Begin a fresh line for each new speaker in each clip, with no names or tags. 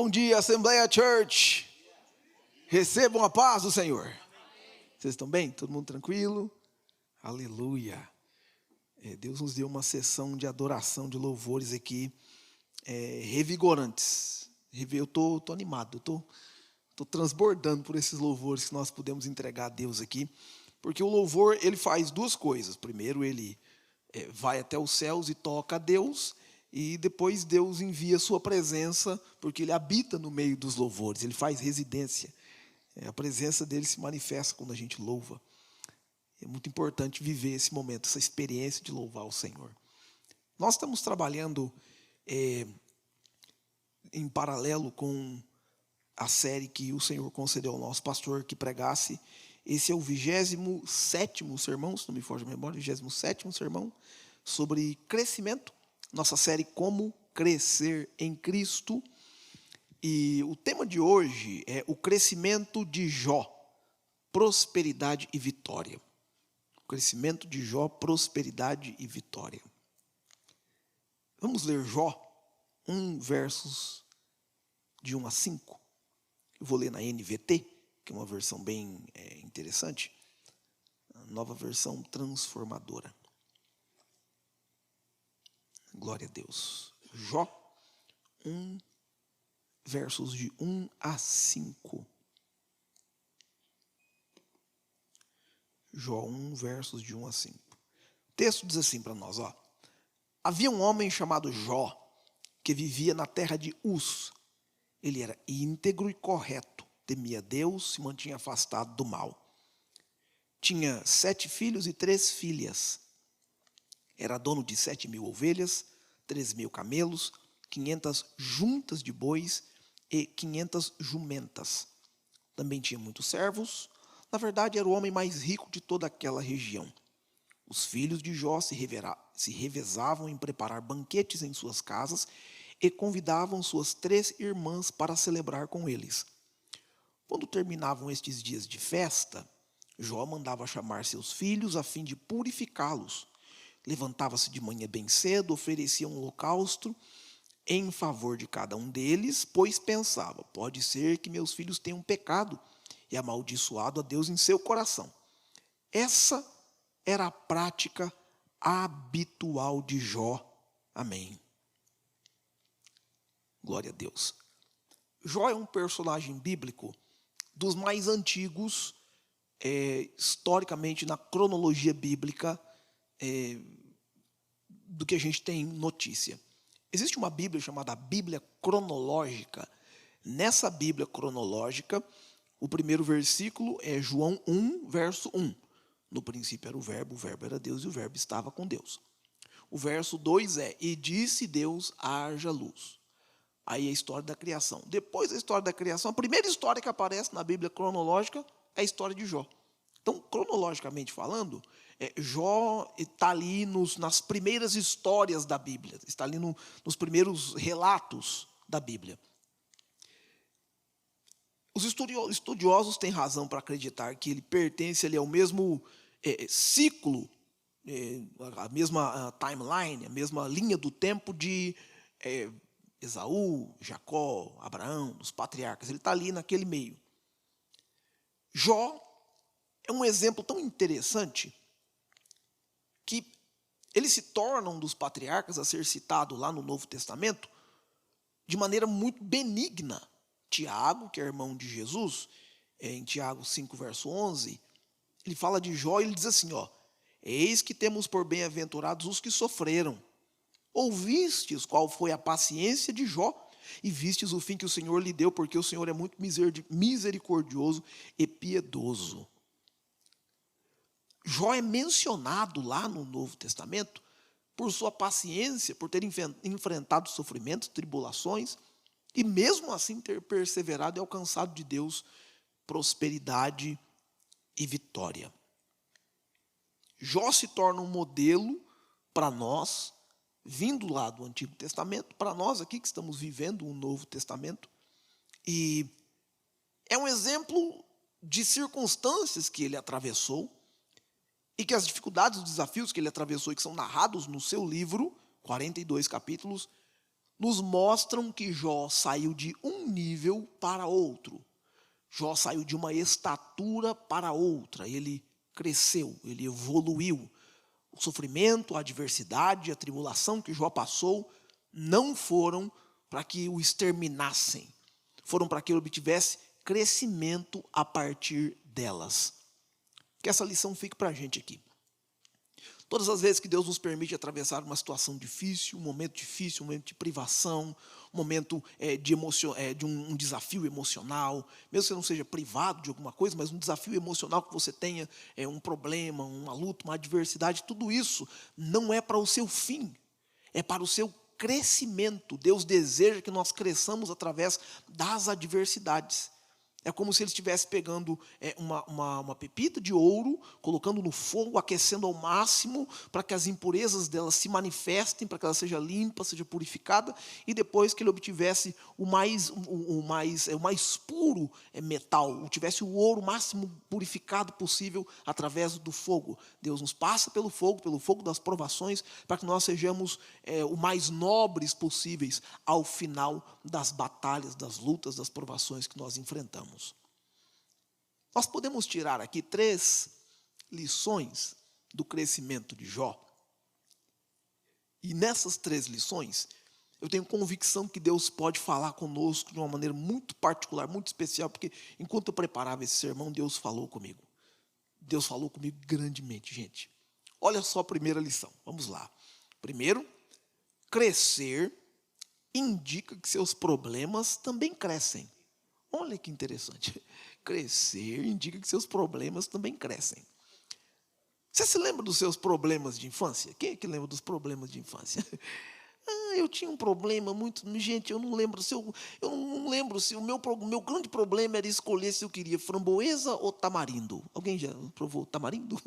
Bom dia, Assembleia Church. Recebam a paz do Senhor. Vocês estão bem? Todo mundo tranquilo? Aleluia. Deus nos deu uma sessão de adoração, de louvores aqui, revigorantes. Eu estou animado, estou transbordando por esses louvores que nós podemos entregar a Deus aqui. Porque o louvor, ele faz duas coisas. Primeiro, ele vai até os céus e toca a Deus. E depois Deus envia a sua presença, porque Ele habita no meio dos louvores, Ele faz residência. A presença dEle se manifesta quando a gente louva. É muito importante viver esse momento, essa experiência de louvar o Senhor. Nós estamos trabalhando em paralelo com a série que o Senhor concedeu ao nosso pastor que pregasse. Esse é o 27º sermão, se não me foge a memória, 27º sermão sobre crescimento. Nossa série Como Crescer em Cristo. E o tema de hoje é o crescimento de Jó, prosperidade e vitória. O crescimento de Jó, prosperidade e vitória. Vamos ler Jó 1, versos de 1 a 5. Eu vou ler na NVT, que é uma versão bem interessante. A nova versão transformadora. Glória a Deus. Jó 1, versos de 1 a 5. Jó 1, versos de 1 a 5. O texto diz assim para nós, ó. Havia um homem chamado Jó, que vivia na terra de Uz. Ele era íntegro e correto, temia Deus, se mantinha afastado do mal. Tinha 7 filhos e 3 filhas. Era dono de 7.000 ovelhas, 3.000 camelos, 500 juntas de bois e 500 jumentas. Também tinha muitos servos. Na verdade, era o homem mais rico de toda aquela região. Os filhos de Jó se revezavam em preparar banquetes em suas casas e convidavam suas 3 irmãs para celebrar com eles. Quando terminavam estes dias de festa, Jó mandava chamar seus filhos a fim de purificá-los. Levantava-se de manhã bem cedo, oferecia um holocausto em favor de cada um deles, pois pensava, pode ser que meus filhos tenham pecado e amaldiçoado a Deus em seu coração. Essa era a prática habitual de Jó. Amém. Glória a Deus. Jó é um personagem bíblico dos mais antigos, historicamente, na cronologia bíblica, do que a gente tem notícia. Existe uma Bíblia chamada Bíblia Cronológica. Nessa Bíblia Cronológica, o primeiro versículo é João 1, verso 1. No princípio era o verbo era Deus e o verbo estava com Deus. O verso 2 é, e disse Deus, haja luz. Aí a história da criação. Depois da história da criação, a primeira história que aparece na Bíblia Cronológica é a história de Jó. Então, cronologicamente falando, Jó está ali nas primeiras histórias da Bíblia, está ali nos primeiros relatos da Bíblia. Os estudiosos têm razão para acreditar que ele pertence ali ao mesmo ciclo, a mesma timeline, a mesma linha do tempo de Esaú, Jacó, Abraão, os patriarcas. Ele está ali naquele meio. Jó é um exemplo tão interessante que ele se torna um dos patriarcas a ser citado lá no Novo Testamento de maneira muito benigna. Tiago, que é irmão de Jesus, em Tiago 5, verso 11, ele fala de Jó e ele diz assim, ó, eis que temos por bem-aventurados os que sofreram. Ouvistes qual foi a paciência de Jó e vistes o fim que o Senhor lhe deu, porque o Senhor é muito misericordioso e piedoso. Jó é mencionado lá no Novo Testamento por sua paciência, por ter enfrentado sofrimentos, tribulações, e mesmo assim ter perseverado e alcançado de Deus prosperidade e vitória. Jó se torna um modelo para nós, vindo lá do Antigo Testamento, para nós aqui que estamos vivendo um Novo Testamento, e é um exemplo de circunstâncias que ele atravessou, e que as dificuldades, os desafios que ele atravessou e que são narrados no seu livro, 42 capítulos, nos mostram que Jó saiu de um nível para outro. Jó saiu de uma estatura para outra. Ele cresceu, ele evoluiu. O sofrimento, a adversidade, a tribulação que Jó passou não foram para que o exterminassem. Foram para que ele obtivesse crescimento a partir delas. Que essa lição fique para a gente aqui. Todas as vezes que Deus nos permite atravessar uma situação difícil, um momento de privação, um momento de um desafio emocional, mesmo que você não seja privado de alguma coisa, mas um desafio emocional que você tenha, um problema, uma luta, uma adversidade, tudo isso não é para o seu fim, é para o seu crescimento. Deus deseja que nós cresçamos através das adversidades. É como se ele estivesse pegando uma pepita de ouro, colocando no fogo, aquecendo ao máximo, para que as impurezas dela se manifestem, para que ela seja limpa, seja purificada, e depois que ele obtivesse o mais puro metal, tivesse o ouro máximo purificado possível através do fogo. Deus nos passa pelo fogo das provações, para que nós sejamos o mais nobres possíveis ao final das batalhas, das lutas, das provações que nós enfrentamos. Nós podemos tirar aqui 3 lições do crescimento de Jó. E nessas 3 lições, eu tenho convicção que Deus pode falar conosco de uma maneira muito particular, muito especial, porque enquanto eu preparava esse sermão, Deus falou comigo. Deus falou comigo grandemente, gente. Olha só a primeira lição, vamos lá. Primeiro, crescer indica que seus problemas também crescem. Olha que interessante. Crescer indica que seus problemas também crescem. Você se lembra dos seus problemas de infância? Quem é que lembra dos problemas de infância? Eu tinha um problema muito... Gente, eu não lembro se o meu grande problema era escolher se eu queria framboesa ou tamarindo. Alguém já provou tamarindo?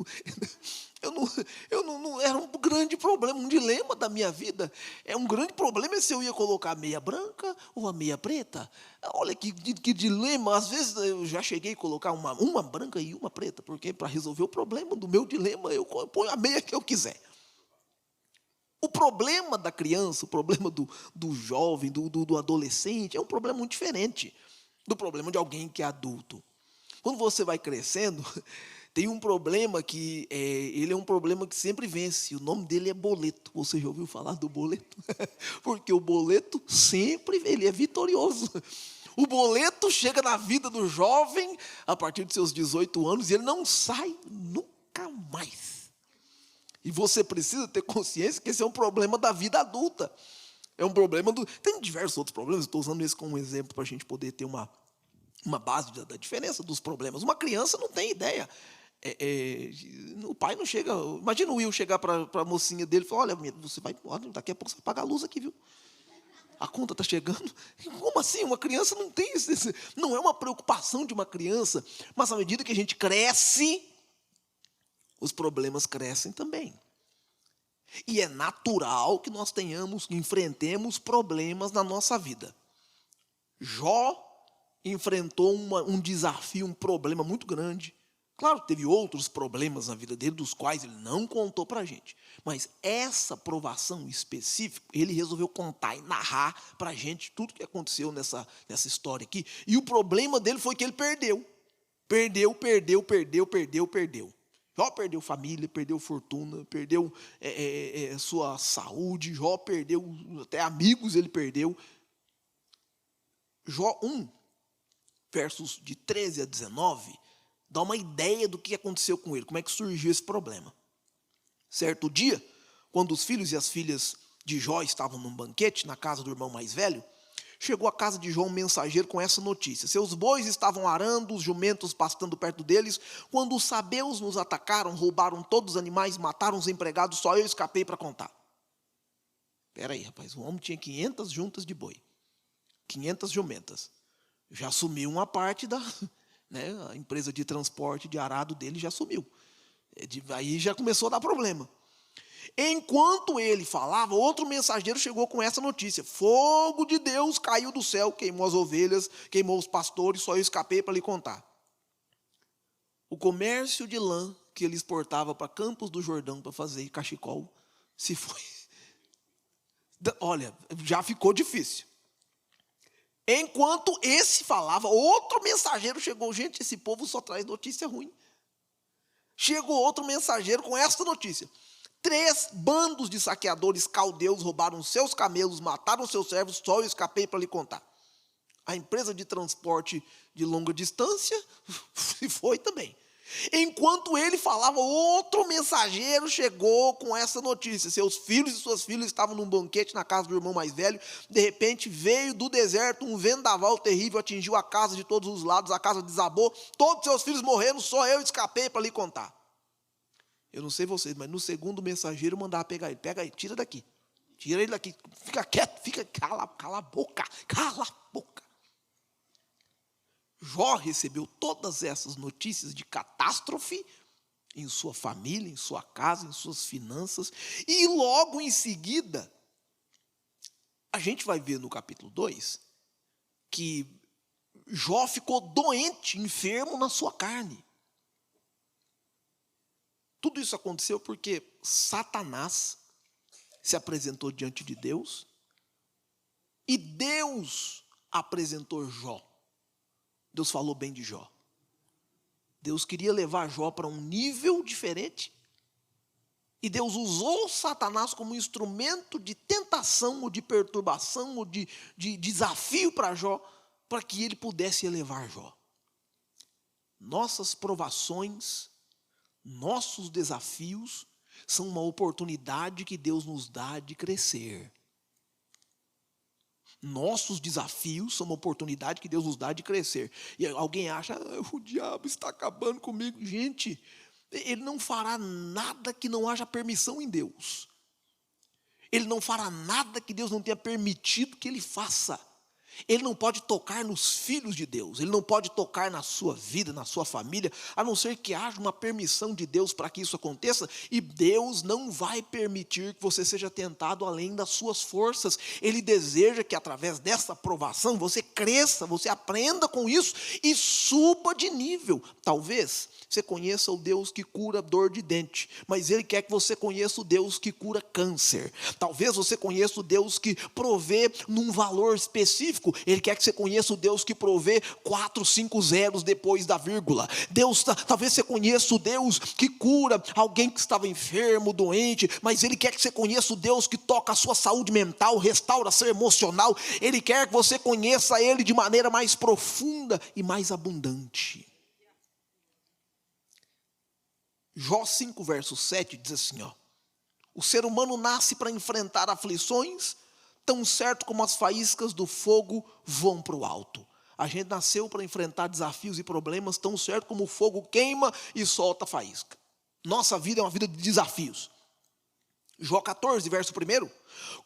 Era um grande problema, um dilema da minha vida. Um grande problema se eu ia colocar a meia branca ou a meia preta. Olha que dilema. Às vezes eu já cheguei a colocar uma branca e uma preta, porque para resolver o problema do meu dilema, eu ponho a meia que eu quiser. O problema da criança, o problema do jovem, do adolescente, é um problema muito diferente do problema de alguém que é adulto. Quando você vai crescendo, tem um problema que ele é um problema que sempre vence. O nome dele é boleto. Você já ouviu falar do boleto? Porque o boleto sempre ele é vitorioso. O boleto chega na vida do jovem a partir de seus 18 anos e ele não sai nunca mais. E você precisa ter consciência que esse é um problema da vida adulta. É um problema Tem diversos outros problemas, estou usando isso como exemplo para a gente poder ter uma base da diferença dos problemas. Uma criança não tem ideia. O pai não chega... Imagina o Will chegar para a mocinha dele e falar, olha, daqui a pouco você vai pagar a luz aqui, viu? A conta está chegando. Como assim? Uma criança não tem isso. Não é uma preocupação de uma criança. Mas à medida que a gente cresce, os problemas crescem também. E é natural que nós enfrentemos problemas na nossa vida. Jó enfrentou um desafio, um problema muito grande. Claro, teve outros problemas na vida dele, dos quais ele não contou para a gente. Mas essa provação específica, ele resolveu contar e narrar para a gente tudo o que aconteceu nessa história aqui. E o problema dele foi que ele perdeu. Perdeu. Jó perdeu família, perdeu fortuna, perdeu sua saúde. Jó perdeu até amigos, ele perdeu. Jó 1, versos de 13 a 19, dá uma ideia do que aconteceu com ele, como é que surgiu esse problema. Certo dia, quando os filhos e as filhas de Jó estavam num banquete na casa do irmão mais velho, chegou à casa de Jó um mensageiro com essa notícia. Seus bois estavam arando, os jumentos pastando perto deles, quando os sabeus nos atacaram, roubaram todos os animais, mataram os empregados, só eu escapei para contar. Espera aí, rapaz, o homem tinha 500 juntas de boi, 500 jumentas. Já sumiu uma parte a empresa de transporte de arado dele já sumiu. Aí já começou a dar problema. Enquanto ele falava, outro mensageiro chegou com essa notícia. Fogo de Deus caiu do céu, queimou as ovelhas, queimou os pastores, só eu escapei para lhe contar. O comércio de lã que ele exportava para Campos do Jordão para fazer cachecol se foi. Olha, já ficou difícil. Enquanto esse falava, outro mensageiro chegou. Gente, esse povo só traz notícia ruim. Chegou outro mensageiro com esta notícia: 3 bandos de saqueadores caldeus roubaram seus camelos, mataram seus servos, só eu escapei para lhe contar. A empresa de transporte de longa distância se foi também. Enquanto ele falava, outro mensageiro chegou com essa notícia: seus filhos e suas filhas estavam num banquete na casa do irmão mais velho. De repente veio do deserto um vendaval terrível, atingiu a casa de todos os lados, a casa desabou, todos seus filhos morreram, só eu escapei para lhe contar. Eu não sei vocês, mas no segundo mensageiro mandava pegar ele. Pega aí, tira daqui. Tira ele daqui. Fica quieto, cala a boca. Cala a boca. Jó recebeu todas essas notícias de catástrofe em sua família, em sua casa, em suas finanças. E logo em seguida, a gente vai ver no capítulo 2, que Jó ficou doente, enfermo na sua carne. Tudo isso aconteceu porque Satanás se apresentou diante de Deus e Deus apresentou Jó. Deus falou bem de Jó. Deus queria levar Jó para um nível diferente e Deus usou Satanás como instrumento de tentação ou de perturbação ou de desafio para Jó, para que ele pudesse elevar Jó. Nossas provações, nossos desafios são uma oportunidade que Deus nos dá de crescer. Nossos desafios são uma oportunidade que Deus nos dá de crescer. E alguém acha, o diabo está acabando comigo. Gente, ele não fará nada que não haja permissão em Deus. Ele não fará nada que Deus não tenha permitido que ele faça. Ele não pode tocar nos filhos de Deus, ele não pode tocar na sua vida, na sua família, a não ser que haja uma permissão de Deus para que isso aconteça, e Deus não vai permitir que você seja tentado além das suas forças. Ele deseja que através dessa provação você cresça, você aprenda com isso e suba de nível. Talvez você conheça o Deus que cura dor de dente, mas Ele quer que você conheça o Deus que cura câncer. Talvez você conheça o Deus que provê num valor específico. Ele quer que você conheça o Deus que provê 4, 5 zeros depois da vírgula. Talvez você conheça o Deus que cura alguém que estava enfermo, doente, mas Ele quer que você conheça o Deus que toca a sua saúde mental, restaura seu emocional. Ele quer que você conheça Ele de maneira mais profunda e mais abundante. Jó 5, verso 7 diz assim, o ser humano nasce para enfrentar aflições, tão certo como as faíscas do fogo vão para o alto. A gente nasceu para enfrentar desafios e problemas, tão certo como o fogo queima e solta faísca. Nossa vida é uma vida de desafios. Jó 14, verso 1.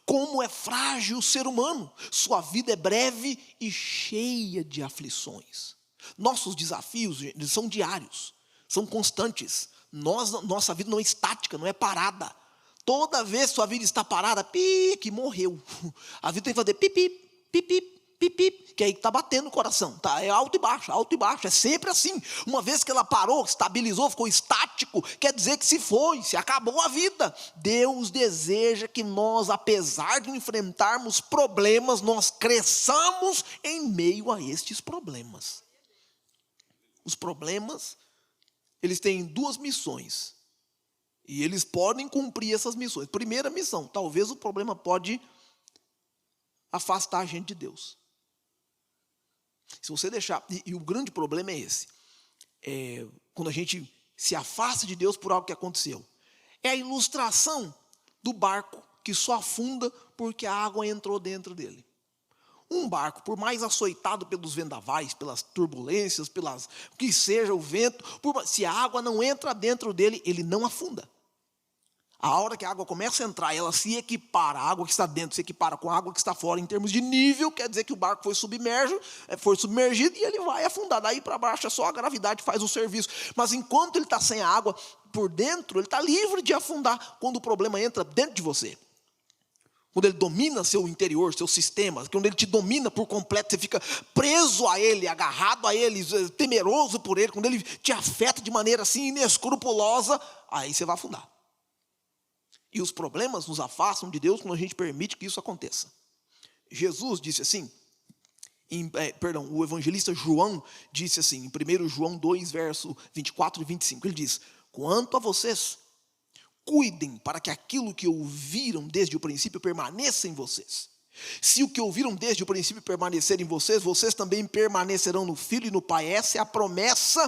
Como é frágil o ser humano, sua vida é breve e cheia de aflições. Nossos desafios são diários, são constantes. Nossa vida não é estática, não é parada. Toda vez que sua vida está parada, que morreu. A vida tem que fazer pipi, pipi, pipi, que aí está batendo o coração. Tá? É alto e baixo, é sempre assim. Uma vez que ela parou, estabilizou, ficou estático, quer dizer que se acabou a vida. Deus deseja que nós, apesar de enfrentarmos problemas, nós cresçamos em meio a estes problemas. Os problemas, eles têm 2 missões. E eles podem cumprir essas missões. Primeira missão, talvez o problema pode afastar a gente de Deus. Se você deixar, e o grande problema é esse. Quando a gente se afasta de Deus por algo que aconteceu. É a ilustração do barco que só afunda porque a água entrou dentro dele. Um barco, por mais açoitado pelos vendavais, pelas turbulências, que seja o vento, se a água não entra dentro dele, ele não afunda. A hora que a água começa a entrar, ela se equipara, a água que está dentro se equipara com a água que está fora em termos de nível, quer dizer que o barco foi submergido e ele vai afundar. Daí para baixo é só a gravidade que faz o serviço. Mas enquanto ele está sem a água por dentro, ele está livre de afundar quando o problema entra dentro de você. Quando ele domina seu interior, seu sistema, quando ele te domina por completo, você fica preso a ele, agarrado a ele, temeroso por ele, quando ele te afeta de maneira assim inescrupulosa, aí você vai afundar. E os problemas nos afastam de Deus quando a gente permite que isso aconteça. Jesus disse assim, o evangelista João disse assim, em 1 João 2, verso 24 e 25, ele diz: quanto a vocês, cuidem para que aquilo que ouviram desde o princípio permaneça em vocês. Se o que ouviram desde o princípio permanecer em vocês, vocês também permanecerão no Filho e no Pai. Essa é a promessa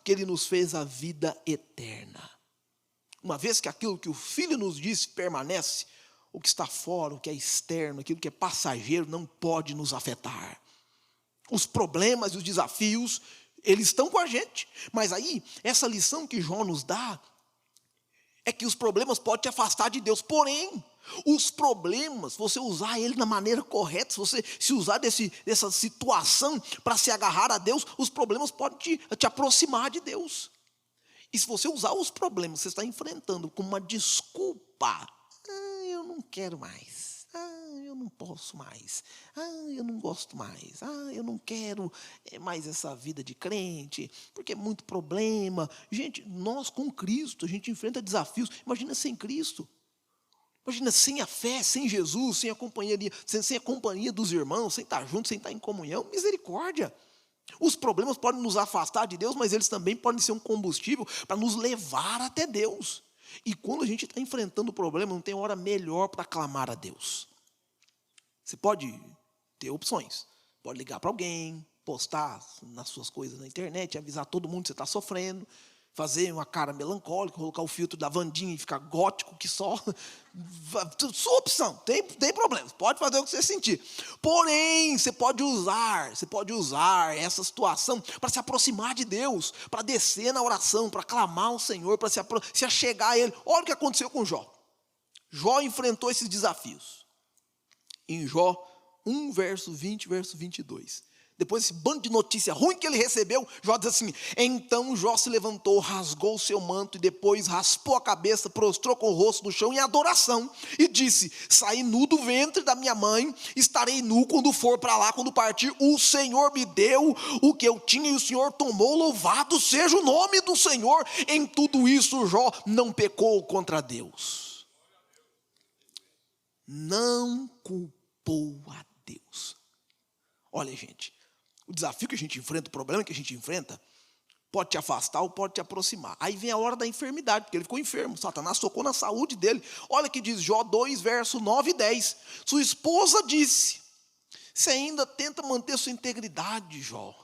que Ele nos fez, a vida eterna. Uma vez que aquilo que o Filho nos disse permanece, o que está fora, o que é externo, aquilo que é passageiro, não pode nos afetar. Os problemas e os desafios, eles estão com a gente. Mas aí, essa lição que João nos dá, é que os problemas podem te afastar de Deus. Porém, os problemas, você usar ele na maneira correta, se você se usar dessa situação para se agarrar a Deus, os problemas podem te aproximar de Deus. E se você usar os problemas que você está enfrentando como uma desculpa, eu não quero mais, eu não posso mais, eu não gosto mais, eu não quero mais essa vida de crente, porque é muito problema. Gente, nós com Cristo, a gente enfrenta desafios. Imagina sem Cristo. Imagina sem a fé, sem Jesus, sem a companhia dos irmãos, sem estar juntos, sem estar em comunhão. Misericórdia. Os problemas podem nos afastar de Deus, mas eles também podem ser um combustível para nos levar até Deus. E quando a gente está enfrentando o problema, não tem hora melhor para clamar a Deus. Você pode ter opções. Pode ligar para alguém, postar nas suas coisas na internet, avisar todo mundo que você está sofrendo, fazer uma cara melancólica, colocar o filtro da Wandinha e ficar gótico que só. Sua opção, tem problema, pode fazer o que você sentir. Porém, você pode usar essa situação para se aproximar de Deus, para descer na oração, para clamar ao Senhor, para se achegar a Ele. Olha o que aconteceu com Jó. Jó enfrentou esses desafios. Em Jó 1, verso 20, verso 22. Depois desse bando de notícia ruim que ele recebeu, Jó diz assim: então Jó se levantou, rasgou o seu manto e depois raspou a cabeça, prostrou com o rosto no chão em adoração e disse: saí nu do ventre da minha mãe, estarei nu quando for para lá, quando partir. O Senhor me deu o que eu tinha e o Senhor tomou, louvado seja o nome do Senhor. Em tudo isso Jó não pecou contra Deus. Não culpou a Deus. Olha, gente, o desafio que a gente enfrenta, o problema que a gente enfrenta, pode te afastar ou pode te aproximar. Aí vem a hora da enfermidade, porque ele ficou enfermo. Satanás tocou na saúde dele. Olha que diz Jó 2, verso 9 e 10. Sua esposa disse: você ainda tenta manter sua integridade, Jó.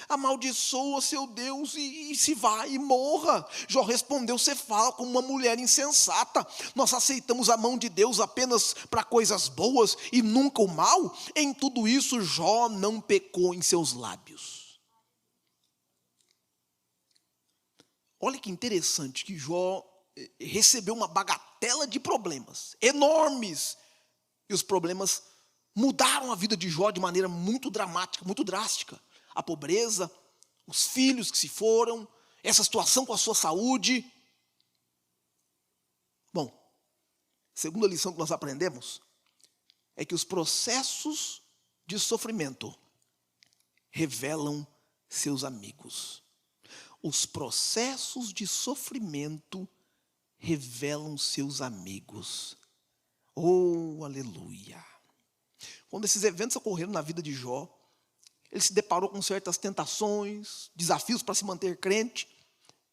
Amaldiçoa seu Deus e se vá e morra. Jó respondeu: você fala como uma mulher insensata. Nós aceitamos a mão de Deus apenas para coisas boas e nunca o mal. Em tudo isso Jó não pecou em seus lábios. Olha que interessante que Jó recebeu uma bagatela de problemas enormes. E os problemas mudaram a vida de Jó de maneira muito dramática, muito drástica. A pobreza, os filhos que se foram, essa situação com a sua saúde. Bom, a segunda lição que nós aprendemos é que os processos de sofrimento revelam seus amigos. Os processos de sofrimento revelam seus amigos. Oh, aleluia! Quando esses eventos ocorreram na vida de Jó, ele se deparou com certas tentações, desafios para se manter crente.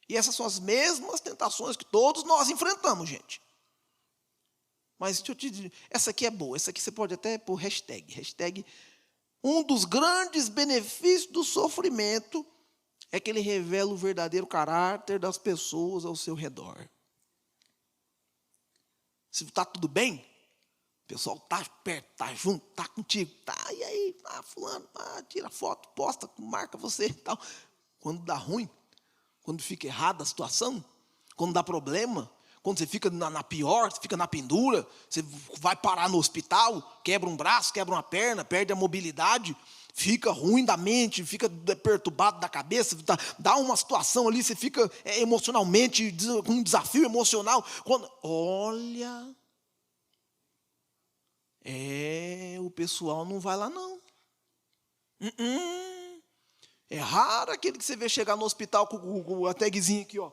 E essas são as mesmas tentações que todos nós enfrentamos, gente. Mas deixa eu te dizer, essa aqui é boa, essa aqui você pode até pôr hashtag. Um dos grandes benefícios do sofrimento é que ele revela o verdadeiro caráter das pessoas ao seu redor. Se está tudo bem, o pessoal está perto, está junto, está contigo, e aí, fulano, tira foto, posta, marca você e tal. Quando dá ruim, quando fica errada a situação, quando dá problema, quando você fica na pior, você fica na pendura, você vai parar no hospital, quebra um braço, quebra uma perna, perde a mobilidade, fica ruim da mente, fica perturbado da cabeça, dá uma situação ali, você fica emocionalmente, com um desafio emocional. Olha... o pessoal não vai lá não. É raro aquele que você vê chegar no hospital com a tagzinha aqui, ó.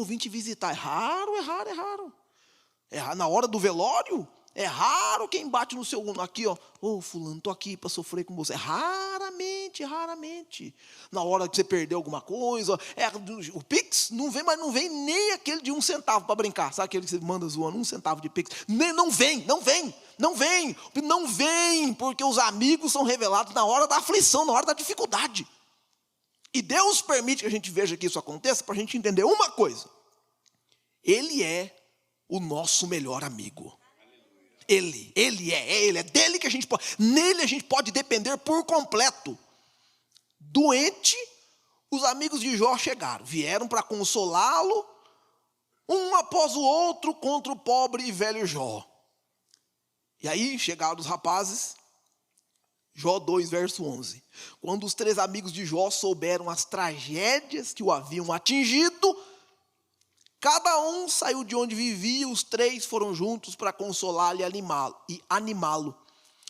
Vim te visitar. É raro. Na hora do velório, é raro quem bate no seu ombro aqui, ó. Ô, fulano, tô aqui para sofrer com você. Raramente, raramente. Na hora que você perdeu alguma coisa, o Pix não vem, mas não vem nem aquele de 1 centavo para brincar. Sabe aquele que você manda zoando, 1 centavo de Pix? Não vem, porque os amigos são revelados na hora da aflição, na hora da dificuldade. E Deus permite que a gente veja que isso aconteça para a gente entender uma coisa. Ele é o nosso melhor amigo. Ele é dele que a gente pode, nele a gente pode depender por completo. Doente, os amigos de Jó vieram para consolá-lo, um após o outro contra o pobre e velho Jó. E aí chegaram os rapazes, Jó 2, verso 11. Quando os 3 amigos de Jó souberam as tragédias que o haviam atingido, cada um saiu de onde vivia, os 3 foram juntos para consolá-lo e animá-lo.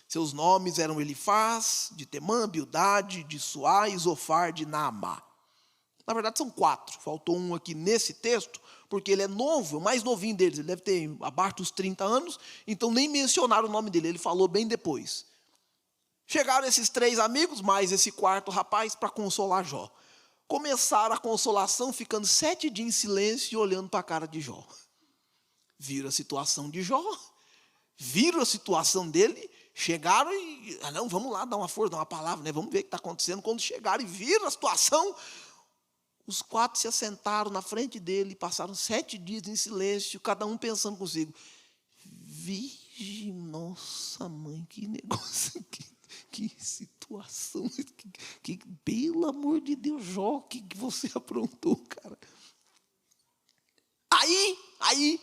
Seus nomes eram Elifaz, de Temã, Bildade, de Suá e Zofar, de Naamá. Na verdade são 4, faltou um aqui nesse texto, porque ele é novo, o mais novinho deles, ele deve ter abaixo dos 30 anos, então nem mencionaram o nome dele, ele falou bem depois. Chegaram esses 3 amigos, mais esse 4º rapaz, para consolar Jó. Começaram a consolação ficando 7 dias em silêncio e olhando para a cara de Jó. Viram a situação de Jó, viram a situação dele, chegaram e, não, vamos lá, dar uma força, dar uma palavra, né? Vamos ver o que está acontecendo. Quando chegaram e viram a situação, os 4 se assentaram na frente dele e passaram 7 dias em silêncio, cada um pensando consigo. Vixe, nossa mãe, que negócio, que situação, que pelo amor de Deus, Jó, que você aprontou, cara. Aí,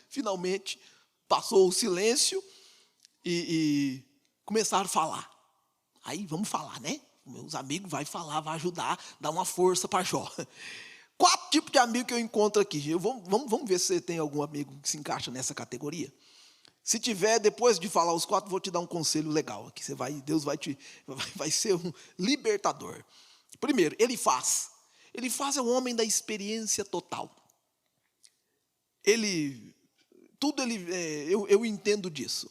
finalmente, passou o silêncio e começaram a falar. Aí, vamos falar, né? Meus amigos vai falar, vai ajudar, dar uma força para Jó. 4 tipos de amigos que eu encontro aqui. Vamos ver se você tem algum amigo que se encaixa nessa categoria. Se tiver, depois de falar os 4, vou te dar um conselho legal aqui. Deus vai ser um libertador. Primeiro, Elifaz. Elifaz é um homem da experiência total. Eu entendo disso.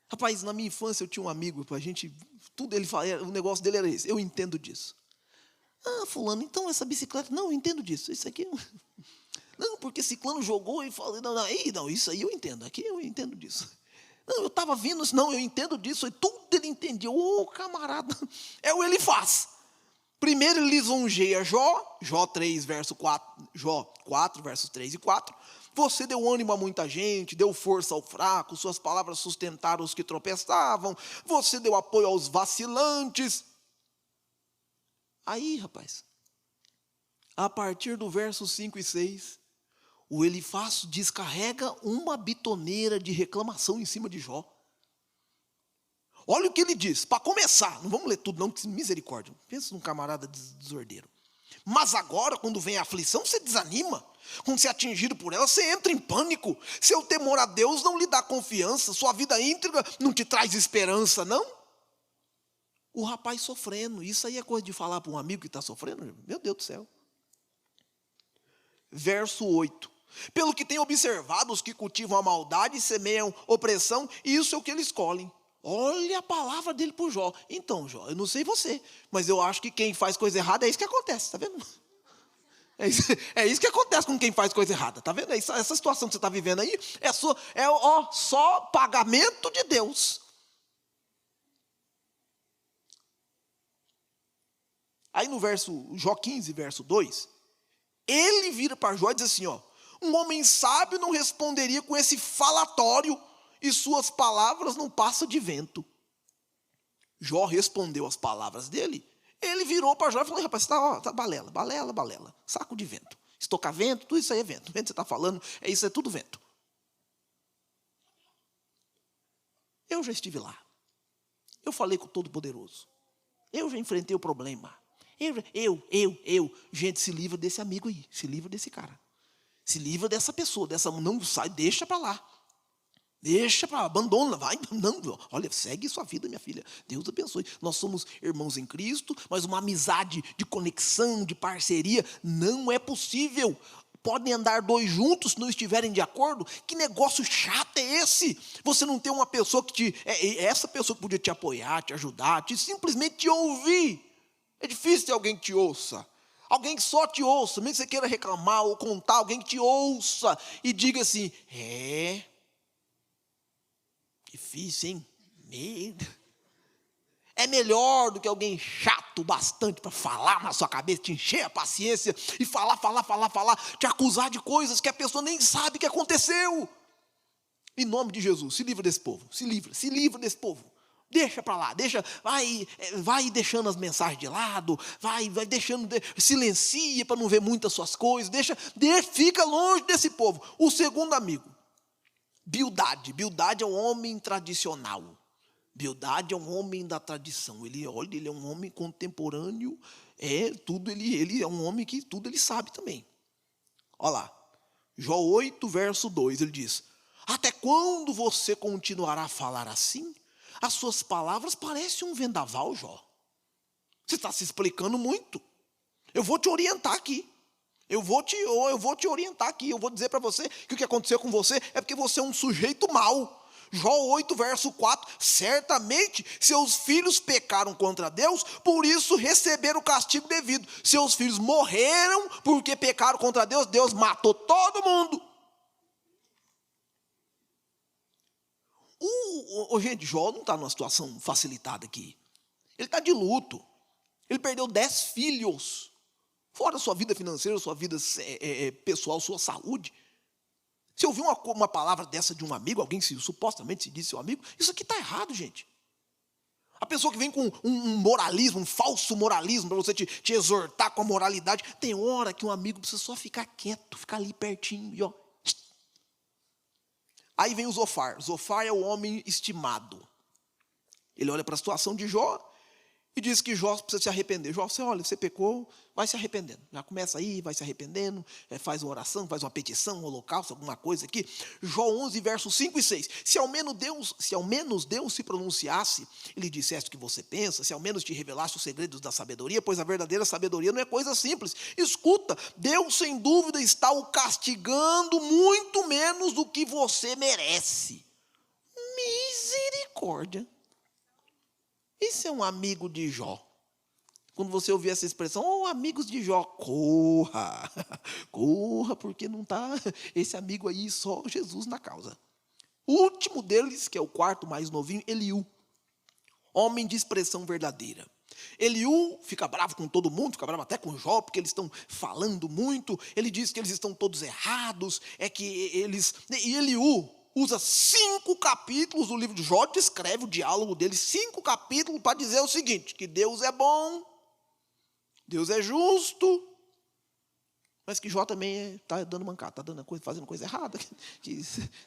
Rapaz, na minha infância eu tinha um amigo, o negócio dele era esse. Eu entendo disso. Fulano, então essa bicicleta, não, eu entendo disso. Isso aqui não, porque ciclano jogou e falou, não, isso aí eu entendo, aqui eu entendo disso. Não, eu estava vindo, não, eu entendo disso, e tudo ele entendia. Camarada, é o Elifaz. Primeiro ele lisonjeia Jó 3, verso 4, Jó 4, versos 3 e 4. Você deu ânimo a muita gente, deu força ao fraco, suas palavras sustentaram os que tropeçavam, você deu apoio aos vacilantes. Aí, rapaz, a partir do verso 5 e 6, o Elifaz descarrega uma bitoneira de reclamação em cima de Jó. Olha o que ele diz, para começar, não vamos ler tudo não, que misericórdia, pensa num camarada desordeiro. Mas agora, quando vem a aflição, você desanima. Quando você é atingido por ela, você entra em pânico. Seu temor a Deus não lhe dá confiança, sua vida íntegra não te traz esperança, não? O rapaz sofrendo, isso aí é coisa de falar para um amigo que está sofrendo? Meu Deus do céu. Verso 8. Pelo que tem observado, os que cultivam a maldade semeiam opressão, e isso é o que eles colhem. Olha a palavra dele para o Jó. Então, Jó, eu não sei você, mas eu acho que quem faz coisa errada é isso que acontece, está vendo? É isso que acontece com quem faz coisa errada, está vendo? Essa situação que você está vivendo aí só pagamento de Deus. Aí no verso Jó 15, verso 2, ele vira para Jó e diz assim, um homem sábio não responderia com esse falatório e suas palavras não passam de vento. Jó respondeu as palavras dele, ele virou para Jó e falou, rapaz, tá balela, saco de vento. Estocar vento, tudo isso aí é vento. O vento que você está falando, isso é tudo vento. Eu já estive lá. Eu falei com o Todo-Poderoso. Eu já enfrentei o problema. Gente, se livra desse amigo aí, se livra desse cara. Se livra dessa pessoa, não sai, deixa para lá. Abandona, olha, segue sua vida, minha filha. Deus abençoe. Nós somos irmãos em Cristo, mas uma amizade de conexão, de parceria, não é possível. podem andar dois juntos se não estiverem de acordo. Que negócio chato é esse? Você não tem uma pessoa que essa pessoa que podia te apoiar, te ajudar, simplesmente te ouvir. É difícil ter alguém que te ouça. Alguém que só te ouça, mesmo que você queira reclamar ou contar, alguém que te ouça e diga assim, difícil, hein? É melhor do que alguém chato bastante para falar na sua cabeça, te encher a paciência e falar, te acusar de coisas que a pessoa nem sabe que aconteceu. Em nome de Jesus, se livra desse povo, se livra desse povo. Deixa para lá, vai deixando as mensagens de lado, vai deixando, silencia para não ver muitas suas coisas, fica longe desse povo. O segundo amigo, Bildade é um homem tradicional. Bildade é um homem da tradição. Ele é um homem contemporâneo, ele é um homem que tudo ele sabe também. Olha lá, Jó 8, verso 2, ele diz: até quando você continuará a falar assim? As suas palavras parecem um vendaval, Jó. Você está se explicando muito. Eu vou te orientar aqui. Eu vou te orientar aqui. Eu vou dizer para você que o que aconteceu com você é porque você é um sujeito mau. Jó 8, verso 4, certamente seus filhos pecaram contra Deus, por isso receberam o castigo devido. Seus filhos morreram porque pecaram contra Deus, Deus matou todo mundo. Gente, Jó não está numa situação facilitada aqui. Ele está de luto. Ele perdeu 10 filhos. Fora a sua vida financeira, sua vida pessoal, sua saúde. Se ouvir uma palavra dessa de um amigo, alguém supostamente se diz seu amigo, isso aqui está errado, gente. A pessoa que vem com um moralismo, um falso moralismo, para você te exortar com a moralidade. Tem hora que um amigo precisa só ficar quieto, ficar ali pertinho e ó. Aí vem o Zofar. Zofar é o homem estimado. Ele olha para a situação de Jó e diz que Jó precisa se arrepender. Jó, você pecou, vai se arrependendo. Já começa aí, vai se arrependendo, faz uma oração, faz uma petição, um holocausto, alguma coisa aqui. Jó 11, versos 5 e 6. Se ao menos Deus se pronunciasse, ele dissesse o que você pensa, se ao menos te revelasse os segredos da sabedoria, pois a verdadeira sabedoria não é coisa simples. Escuta, Deus sem dúvida está o castigando muito menos do que você merece. Misericórdia. Isso é um amigo de Jó. Quando você ouvir essa expressão, amigos de Jó, corra, porque não está esse amigo aí, só Jesus na causa. O último deles, que é o quarto mais novinho, Eliú, homem de expressão verdadeira. Eliú fica bravo com todo mundo, fica bravo até com Jó, porque eles estão falando muito, ele diz que eles estão todos errados, e Eliú usa 5 capítulos do livro de Jó, descreve o diálogo dele, 5 capítulos para dizer o seguinte, que Deus é bom, Deus é justo, mas que Jó também está dando mancada, está fazendo coisa errada.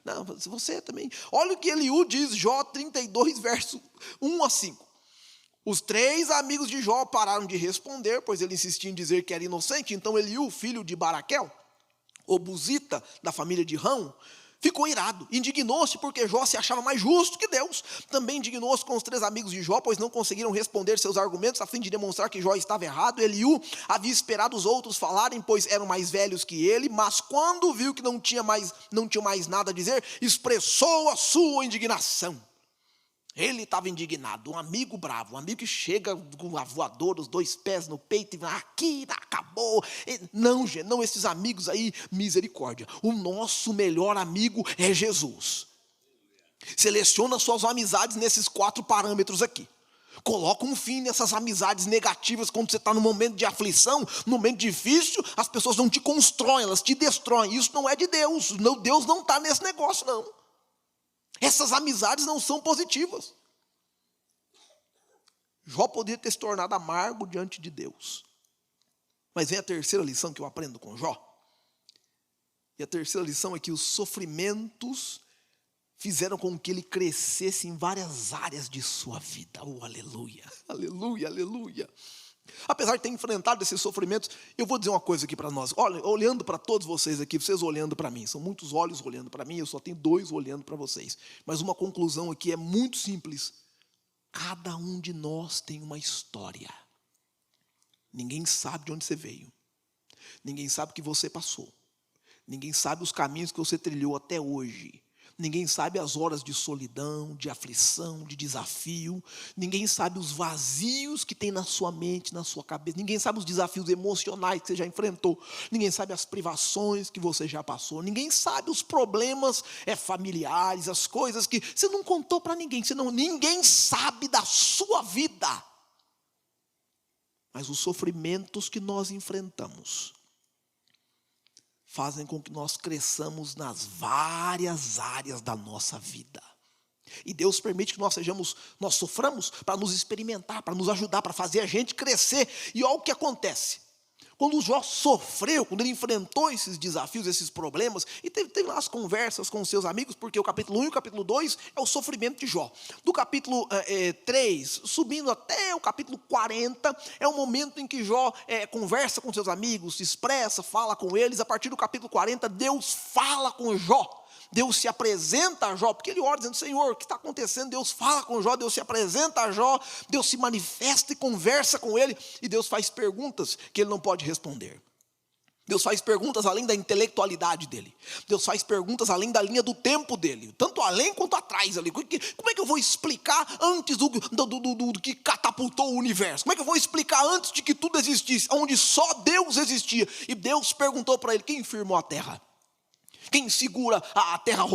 Não, você também. Olha o que Eliú diz, Jó 32, verso 1 a 5. Os 3 amigos de Jó pararam de responder, pois ele insistia em dizer que era inocente. Então Eliú, filho de Baraquel, o buzita da família de Rão, ficou irado, indignou-se porque Jó se achava mais justo que Deus. Também indignou-se com os 3 amigos de Jó, pois não conseguiram responder seus argumentos a fim de demonstrar que Jó estava errado. Eliú havia esperado os outros falarem, pois eram mais velhos que ele, mas quando viu que não tinha mais nada a dizer, expressou a sua indignação. Ele estava indignado, um amigo bravo, um amigo que chega com a voadora, os 2 pés no peito e aqui, acabou. Não, gente, não, esses amigos aí, misericórdia. O nosso melhor amigo é Jesus. Seleciona suas amizades nesses 4 parâmetros aqui. Coloca um fim nessas amizades negativas quando você está no momento de aflição, no momento difícil, as pessoas não te constroem, elas te destroem. Isso não é de Deus. Não, Deus não está nesse negócio, não. Essas amizades não são positivas. Jó poderia ter se tornado amargo diante de Deus. Mas vem a terceira lição que eu aprendo com Jó. E a terceira lição é que os sofrimentos fizeram com que ele crescesse em várias áreas de sua vida. Oh, aleluia, aleluia, aleluia. Apesar de ter enfrentado esses sofrimentos, eu vou dizer uma coisa aqui para nós. Olha, olhando para todos vocês aqui, vocês olhando para mim. São muitos olhos olhando para mim, eu só tenho 2 olhando para vocês. Mas uma conclusão aqui é muito simples. Cada um de nós tem uma história. Ninguém sabe de onde você veio. Ninguém sabe o que você passou. Ninguém sabe os caminhos que você trilhou até hoje. Ninguém sabe as horas de solidão, de aflição, de desafio. Ninguém sabe os vazios que tem na sua mente, na sua cabeça. Ninguém sabe os desafios emocionais que você já enfrentou. Ninguém sabe as privações que você já passou. Ninguém sabe os problemas familiares, as coisas que você não contou para ninguém. Ninguém sabe da sua vida. Mas os sofrimentos que nós enfrentamos fazem com que nós cresçamos nas várias áreas da nossa vida. E Deus permite que nós soframos para nos experimentar, para nos ajudar, para fazer a gente crescer. E olha o que acontece. Quando Jó sofreu, quando ele enfrentou esses desafios, esses problemas, e teve lá as conversas com os seus amigos, porque o capítulo 1 e o capítulo 2 é o sofrimento de Jó. Do capítulo 3, subindo até o capítulo 40, é o momento em que Jó conversa com seus amigos, se expressa, fala com eles. A partir do capítulo 40, Deus fala com Jó. Deus se apresenta a Jó, porque ele ora dizendo: Senhor, o que está acontecendo? Deus fala com Jó, Deus se apresenta a Jó, Deus se manifesta e conversa com ele, e Deus faz perguntas que ele não pode responder. Deus faz perguntas além da intelectualidade dele. Deus faz perguntas além da linha do tempo dele, tanto além quanto atrás ali. Como é que eu vou explicar antes do que catapultou o universo? Como é que eu vou explicar antes de que tudo existisse, onde só Deus existia? E Deus perguntou para ele: quem firmou a terra? Quem segura a terra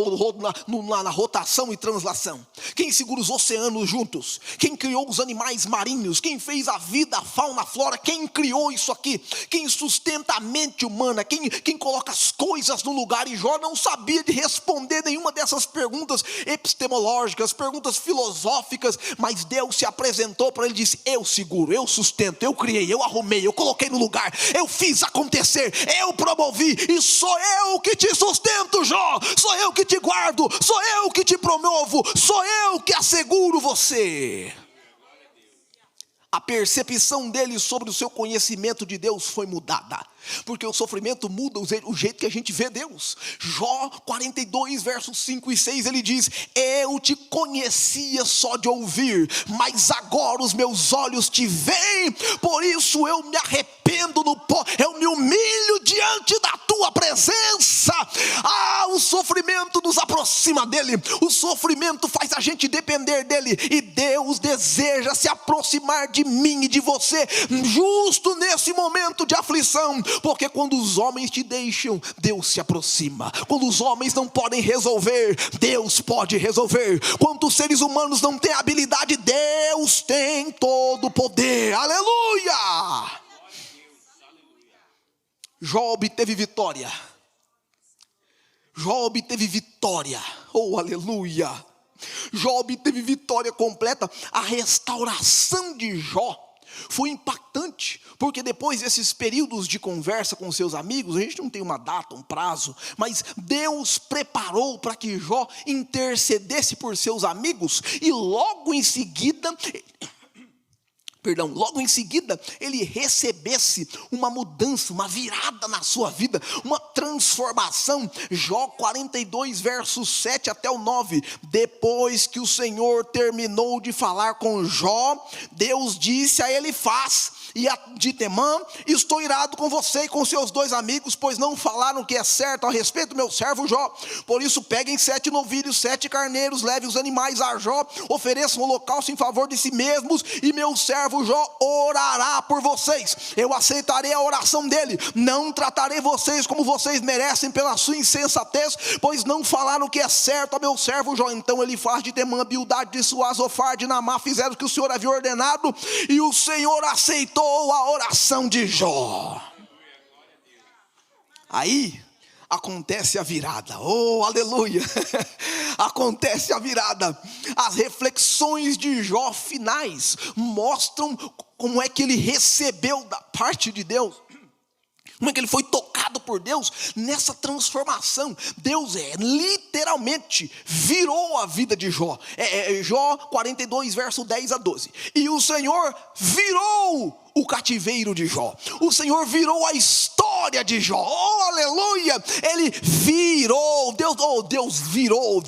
na rotação e translação? Quem segura os oceanos juntos? Quem criou os animais marinhos? Quem fez a vida, a fauna, a flora? Quem criou isso aqui? Quem sustenta a mente humana? Quem coloca as coisas no lugar? E Jó não sabia de responder nenhuma dessas perguntas epistemológicas, perguntas filosóficas, mas Deus se apresentou para ele e disse: eu seguro, eu sustento, eu criei, eu arrumei, eu coloquei no lugar, eu fiz acontecer, eu promovi, e sou eu que te sustento, Jó, sou eu que te guardo, sou eu que te promovo, sou eu que asseguro você. A percepção dele sobre o seu conhecimento de Deus foi mudada, porque o sofrimento muda o jeito que a gente vê Deus. Jó 42, versos 5 e 6, ele diz: eu te conhecia só de ouvir, mas agora os meus olhos te veem, por isso eu me arrependo no pó, eu me humilho diante da tua presença. O sofrimento nos aproxima dele, o sofrimento faz a gente depender dele, e Deus deseja se aproximar de mim e de você, justo nesse momento de aflição, porque quando os homens te deixam, Deus se aproxima. Quando os homens não podem resolver, Deus pode resolver. Quando os seres humanos não têm habilidade, Deus tem todo o poder. Aleluia! Jó obteve vitória. Jó obteve vitória. Oh, aleluia! Jó obteve vitória completa. A restauração de Jó foi impactante, porque depois desses períodos de conversa com seus amigos, a gente não tem uma data, um prazo, mas Deus preparou para que Jó intercedesse por seus amigos, e logo em seguida ele recebesse uma mudança, uma virada na sua vida, uma transformação. Jó 42, versos 7 até o 9. Depois que o Senhor terminou de falar com Jó, Deus disse a Elifaz e de Temã: estou irado com você e com seus 2 amigos, pois não falaram o que é certo a respeito do meu servo Jó. Por isso peguem 7 novilhos, 7 carneiros, leve os animais a Jó, ofereçam holocausto em favor de si mesmos, e meu servo Jó orará por vocês. Eu aceitarei a oração dele. Não tratarei vocês como vocês merecem pela sua insensatez, pois não falaram o que é certo a meu servo Jó. Então Elifaz de Temã, Bildade de Suá, Zofar de Naamá fizeram o que o Senhor havia ordenado, e o Senhor aceitou a oração de Jó. Aí acontece a virada. Oh, aleluia! Acontece a virada. As reflexões de Jó finais mostram como é que ele recebeu da parte de Deus, como é que ele foi tocado por Deus nessa transformação. Deus literalmente virou a vida de Jó. Jó 42, verso 10 a 12. E o Senhor virou o cativeiro de Jó. O Senhor virou a história vitória de Jó. Oh, aleluia! Ele virou, Deus virou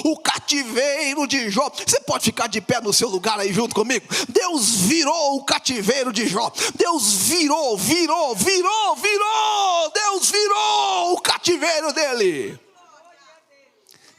o cativeiro de Jó. Você pode ficar de pé no seu lugar aí junto comigo? Deus virou o cativeiro de Jó. Deus virou. Deus virou o cativeiro dele.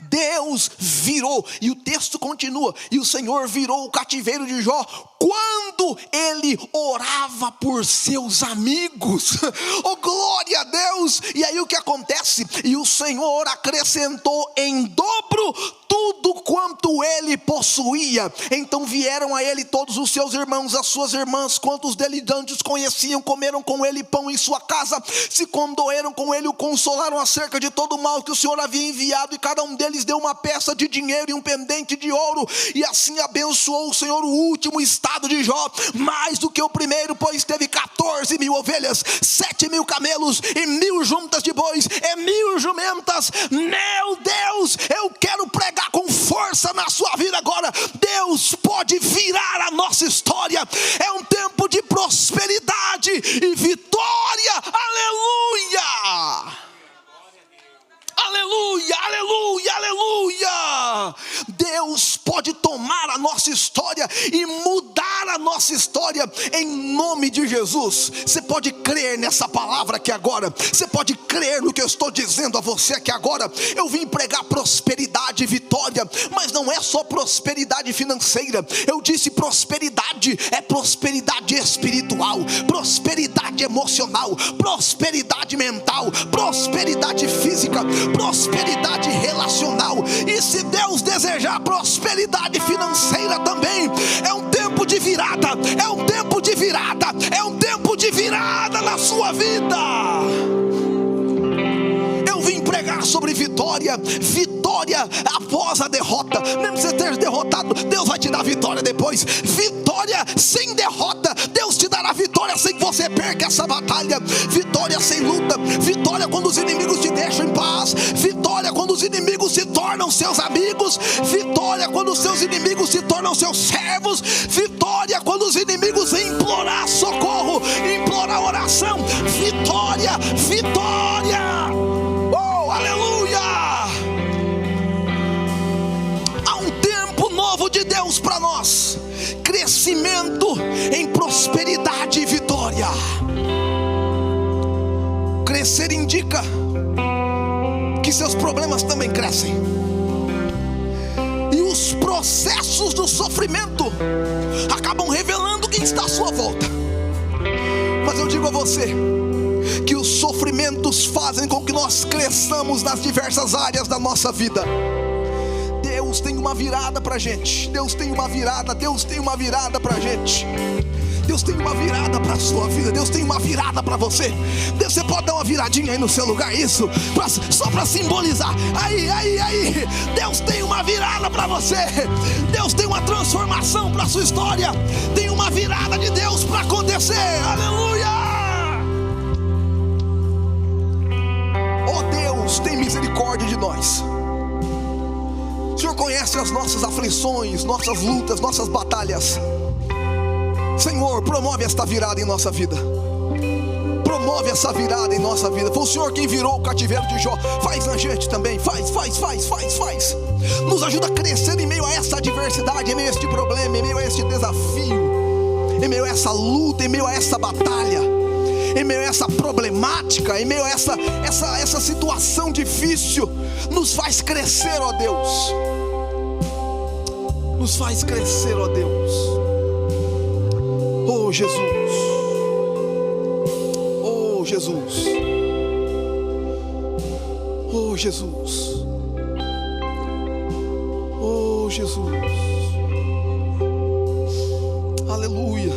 Deus virou, e o texto continua, e o Senhor virou o cativeiro de Jó quando ele orava por seus amigos. Oh, glória a Deus! E aí o que acontece? E o Senhor acrescentou em dobro tudo quanto ele possuía. Então vieram a ele todos os seus irmãos, as suas irmãs, quantos dele antes conheciam, comeram com ele pão em sua casa, se condoeram com ele, o consolaram acerca de todo o mal que o Senhor havia enviado, e cada um deles deu uma peça de dinheiro e um pendente de ouro, e assim abençoou o Senhor o último estado de Jó, mais do que o primeiro, pois teve 14.000 ovelhas, 7.000 camelos, e 1.000 juntas de bois, e 1.000 jumentas. Meu Deus, eu quero pregar com força na sua vida agora. Deus pode virar a nossa história. É um tempo de prosperidade e vitória. Aleluia! Aleluia, aleluia, aleluia! Deus pode tomar a nossa história e mudar a nossa história em nome de Jesus. Você pode crer nessa palavra aqui agora. Você pode crer no que eu estou dizendo a você aqui agora. Eu vim pregar prosperidade e vitória, mas não é só prosperidade financeira. Eu disse prosperidade, é prosperidade espiritual, prosperidade emocional, prosperidade mental, prosperidade física, prosperidade relacional. E se Deus desejar prosperidade financeira também, é um tempo de virada, é um tempo de virada, é um tempo de virada na sua vida. Eu vim pregar sobre vitória, vitória após a derrota. Mesmo você ter derrotado, Deus vai te dar vitória depois. Vitória sem derrota, Deus te dará vitória sem que você perca essa batalha. Vitória sem luta, vitória quando os inimigos te deixam em paz, vitória quando os inimigos se tornam seus amigos, vitória quando os seus inimigos se tornam seus servos, vitória quando os inimigos vêm implorar socorro, implorar oração. Vitória, vitória. Oh, aleluia! Há um tempo novo de Deus para nós. Crescimento em prosperidade e vitória. Crescer indica que seus problemas também crescem, e os processos do sofrimento acabam revelando quem está à sua volta. Mas eu digo a você que os sofrimentos fazem com que nós cresçamos nas diversas áreas da nossa vida. Deus tem uma virada pra gente. Deus tem uma virada pra gente. Deus tem uma virada para a sua vida. Deus tem uma virada para você. Deus, você pode dar uma viradinha aí no seu lugar, isso, só para simbolizar. Aí, Deus tem uma virada para você. Deus tem uma transformação para a sua história. Tem uma virada de Deus para acontecer. Aleluia! Oh, Deus, tem misericórdia de nós. O Senhor conhece as nossas aflições, nossas lutas, nossas batalhas. Senhor, promove esta virada em nossa vida. Promove essa virada em nossa vida. Foi o Senhor quem virou o cativeiro de Jó. Faz na gente também. Faz. Nos ajuda a crescer em meio a essa adversidade, em meio a este problema, em meio a este desafio, em meio a essa luta, em meio a essa batalha, em meio a essa problemática, em meio a essa situação difícil. Nos faz crescer, ó Deus. Nos faz crescer, ó Deus. Oh Jesus, oh Jesus, oh Jesus, oh Jesus, aleluia.